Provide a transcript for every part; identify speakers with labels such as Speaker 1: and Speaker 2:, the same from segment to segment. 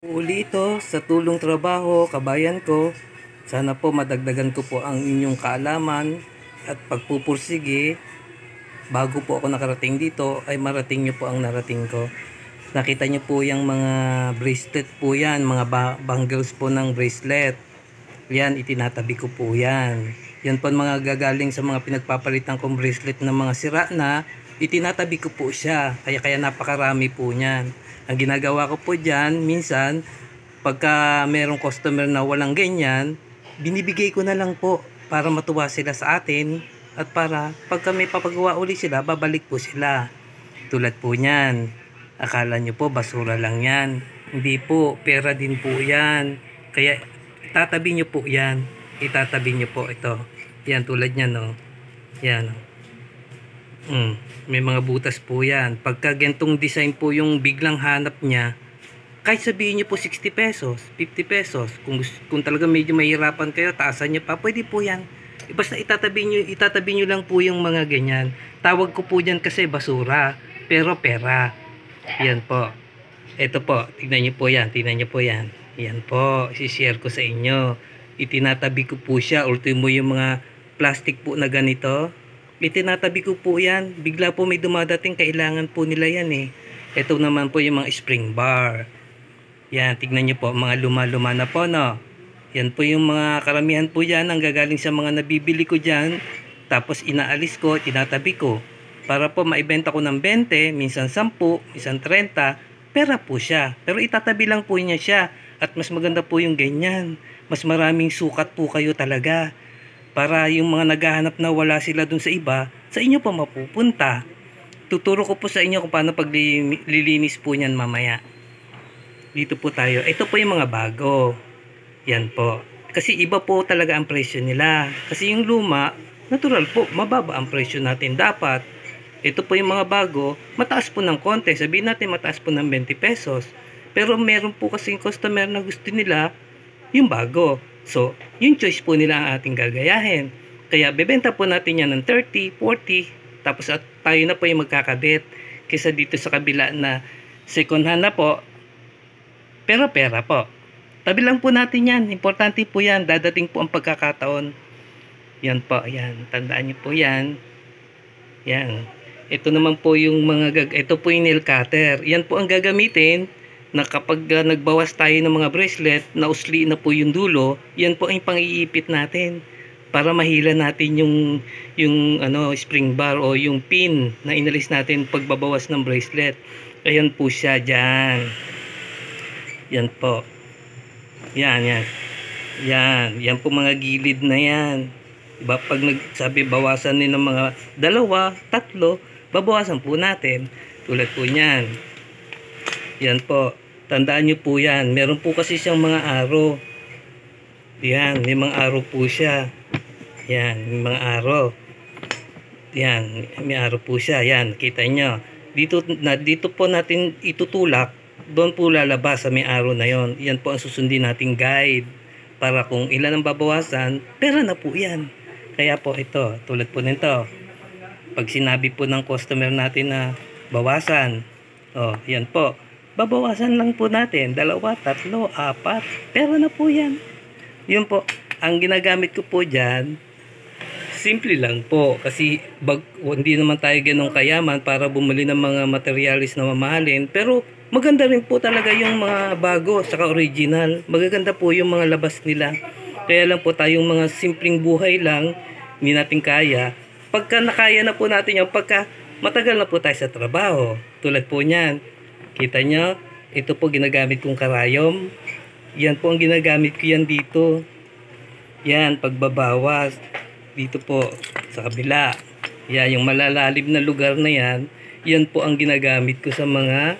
Speaker 1: Uli ito sa tulong trabaho, kabayan ko. Sana po madagdagan ko po ang inyong kaalaman at pagpupursige. Bago po ako nakarating dito ay marating nyo po ang narating ko. Nakita nyo po yung mga bracelet po yan, mga bangles po ng bracelet. Yan, itinatabi ko po yan. Yan po mga gagaling sa mga pinagpapalitan kong bracelet na mga sira na, itinatabi ko po siya. Kaya napakarami po niyan. Ang ginagawa ko po dyan, minsan, pagka merong customer na walang ganyan, binibigay ko na lang po para matuwa sila sa atin at para pagka may papagawa uli sila, babalik po sila. Tulad po niyan. Akala nyo po basura lang yan. Hindi po, pera din po yan. Kaya itatabi nyo po yan. Itatabi nyo po ito. Yan, tulad niyan, no. Yan. May mga butas po yan. Pagka gantong design po yung biglang hanap niya, kahit sabihin nyo po 60 pesos, 50 pesos, kung talaga medyo mahirapan kayo, taasan nyo pa, pwede po yan. Basta itatabi nyo lang po yung mga ganyan. Tawag ko po dyan kasi basura, pero pera. Yan po. Ito po, tignan nyo po yan, tignan nyo po yan. Yan po, isi-share ko sa inyo. Itinatabi ko po siya, ultimo yung mga plastic po na ganito. Itinatabi ko po yan. Bigla po may dumadating, kailangan po nila yan eh. Ito naman po yung mga spring bar. Yan, tignan nyo po, mga luma-luma na po, no. Yan po yung mga karamihan po yan ang gagaling sa mga nabibili ko dyan. Tapos inaalis ko, tinatabi ko. Para po maibenta ko ng 20, minsan 10, minsan 30, pera po siya. Pero itatabi lang po niya siya. At mas maganda po yung ganyan. Mas maraming sukat po kayo talaga. Para yung mga naghahanap na wala sila dun sa iba, sa inyo pa mapupunta. Tuturo ko po sa inyo kung paano paglilinis po niyan mamaya. Dito po tayo. Ito po yung mga bago. Yan po. Kasi iba po talaga ang presyo nila. Kasi yung luma, natural po, mababa ang presyo natin dapat. Ito po yung mga bago, mataas po ng konti. Sabihin natin mataas po ng 20 pesos. Pero meron po kasing customer na gusto nila yung bago. So, yung choice po nila ang ating gagayahin. Kaya bebenta po natin yan ng 30, 40, tapos at tayo na po yung magkakabit. Kaysa dito sa kabila na second hand na po, pero pera po. Tabi lang po natin yan. Importante po yan. Dadating po ang pagkakataon. Yan po, yan. Tandaan niyo po yan. Yan. Ito naman po yung ito po yung nail cutter. Yan po ang gagamitin na kapag nagbawas tayo ng mga bracelet, nausli na po yung dulo, yan po ang pang-iipit natin para mahila natin yung spring bar o yung pin na inalis natin pagbabawas ng bracelet. Ayan po siya dyan. Yan po. Yan, yan. Yan. Yan po mga gilid na yan. Diba? Pag nagsabi bawasan din ng mga 2, 3, babawasan po natin. Tulad po niyan. Yan po. Tandaan nyo po yan. Meron po kasi siyang mga arrow. Yan. May mga arrow po siya. Yan. May mga arrow. Yan. May arrow po siya. Yan. Kita nyo. Dito po natin itutulak. Doon po lalabas sa may arrow na yon. Yan po ang susundin nating guide. Para kung ilan ang babawasan, pera na po yan. Kaya po ito. Tulad po nito. Pag sinabi po ng customer natin na bawasan. Oh, yan po. Babawasan lang po natin. 2, 3, 4. Pera na po yan. Yun po. Ang ginagamit ko po dyan, simple lang po. Kasi hindi naman tayo ganun kayaman para bumili ng mga materialis na mamahalin. Pero maganda rin po talaga yung mga bago saka original. Magaganda po yung mga labas nila. Kaya lang po tayong mga simpleng buhay lang, hindi natin kaya. Pagka nakaya na po natin yung pagka matagal na po tayo sa trabaho. Tulad po niyan. Kita nyo, ito po ginagamit kong karayom. Yan po ang ginagamit ko yan dito. Yan, pagbabawas. Dito po, sa kabila. Yan, yung malalalim na lugar na yan. Yan po ang ginagamit ko sa mga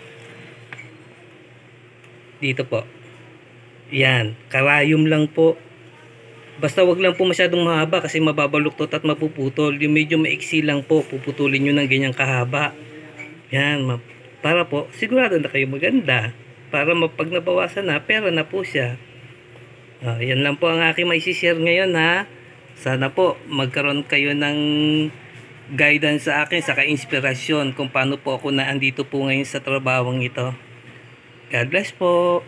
Speaker 1: dito po. Yan, karayom lang po. Basta wag lang po masyadong mahaba kasi mababaluktot at mapuputol. Yung medyo maiksi lang po, puputulin nyo ng ganyang kahaba. Yan, para po, sigurado na kayo maganda. Para pag nabawasan na, pera na po siya. Yan lang po ang aking maisishare ngayon ha. Sana po magkaroon kayo ng guidance sa akin, saka inspirasyon kung paano po ako naandito po ngayon sa trabahong ito. God bless po.